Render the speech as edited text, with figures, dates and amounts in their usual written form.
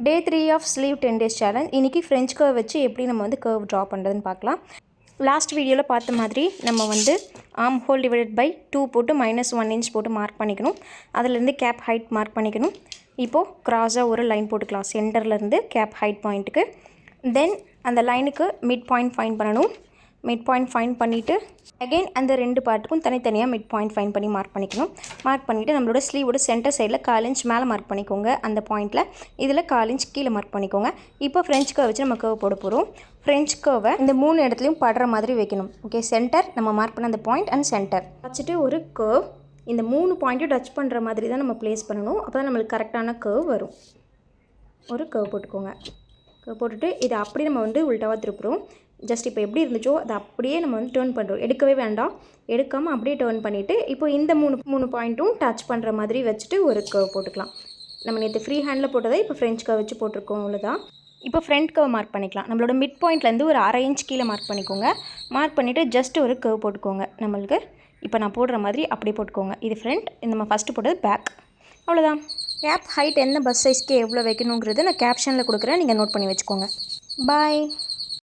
Day 3 of Sleeve 10 Days Challenge. இன்றைக்கி French curve வச்சு எப்படி நம்ம வந்து கர்வ் ட்ரா பண்ணுறதுன்னு பார்க்கலாம். லாஸ்ட் வீடியோவில் பார்த்த மாதிரி நம்ம வந்து ஆர்ம் ஹோல் டிவைடட் பை 2 போட்டு -1 inch போட்டு மார்க் பண்ணிக்கணும். அதிலேருந்து கேப் ஹைட் மார்க் பண்ணிக்கணும். இப்போது க்ராஸாக ஒரு லைன் போட்டுக்கலாம் சென்டர்லேருந்து கேப் ஹைட் பாயிண்ட்டுக்கு. தென் அந்த லைனுக்கு மிட் பாயிண்ட் ஃபைன் பண்ணணும். மிட் பாயிண்ட் ஃபைன் பண்ணிவிட்டு அகெயின் அந்த ரெண்டு பார்ட்டுக்கும் தனித்தனியாக மிட் பாயிண்ட் ஃபைன் பண்ணி மார்க் பண்ணிக்கணும். மார்க் பண்ணிவிட்டு நம்மளோட ஸ்லீவோட சென்டர் சைடில் 1/4 inch மேலே மார்க் பண்ணிக்கோங்க. அந்த பாயிண்ட்டில் இதில் 1/4 inch கீழே மார்க் பண்ணிக்கோங்க. இப்போ ஃப்ரெஞ்ச் கர்வ் வச்சு நம்ம கர்வ் போட போகிறோம். ஃப்ரெஞ்ச் கர்வை இந்த 3 இடத்துலையும் படுற மாதிரி வைக்கணும். ஓகே, சென்டர் நம்ம மார்க் பண்ண அந்த பாயிண்ட் அண்ட் சென்டர் வச்சுட்டு ஒரு கர்வ் இந்த 3 பாயிண்ட்டும் டச் பண்ணுற மாதிரி தான் நம்ம ப்ளேஸ் பண்ணணும். அப்போ தான் நம்மளுக்கு கரெக்டான கர்வ் வரும். ஒரு கர்வ் போட்டுக்கோங்க. கர்வ் போட்டுட்டு இதை அப்படியே நம்ம வந்து உள்டாவாக திருப்புறோம். ஜஸ்ட் இப்போ எப்படி இருந்துச்சோ அதை அப்படியே நம்ம வந்து டேர்ன் பண்ணுறோம். எடுக்கவே வேண்டாம், எடுக்காமல் அப்படியே டேர்ன் பண்ணிவிட்டு இப்போ இந்த மூணு பாயிண்ட்டும் டச் பண்ணுற மாதிரி வச்சுட்டு ஒரு கர்வ் போட்டுக்கலாம். நம்ம நேற்று ஃப்ரீ ஹேண்டில் போட்டதை இப்போ ஃப்ரெஞ்ச் கர்வ் வச்சு போட்டிருக்கோம். அவ்வளோதான். இப்போ ஃப்ரண்ட் கர்வ் மார்க் பண்ணிக்கலாம். நம்மளோட மிட் பாயிண்ட்லேருந்து ஒரு 1/2 inch கீழே மார்க் பண்ணிக்கோங்க. மார்க் பண்ணிவிட்டு ஜஸ்ட் ஒரு கர்வ் போட்டுக்கோங்க. நம்மளுக்கு இப்போ நான் போடுற மாதிரி அப்படியே போட்டுக்கோங்க. இது ஃப்ரண்ட், நம்ம ஃபஸ்ட்டு போட்டது பேக். அவ்வளோதான். கேப் ஹைட் எந்த பஸ் சைஸ்க்கு எவ்வளோ வைக்கணுங்கிறது நான் கேப்ஷனில் கொடுக்குறேன், நீங்கள் நோட் பண்ணி வச்சுக்கோங்க. பாய்.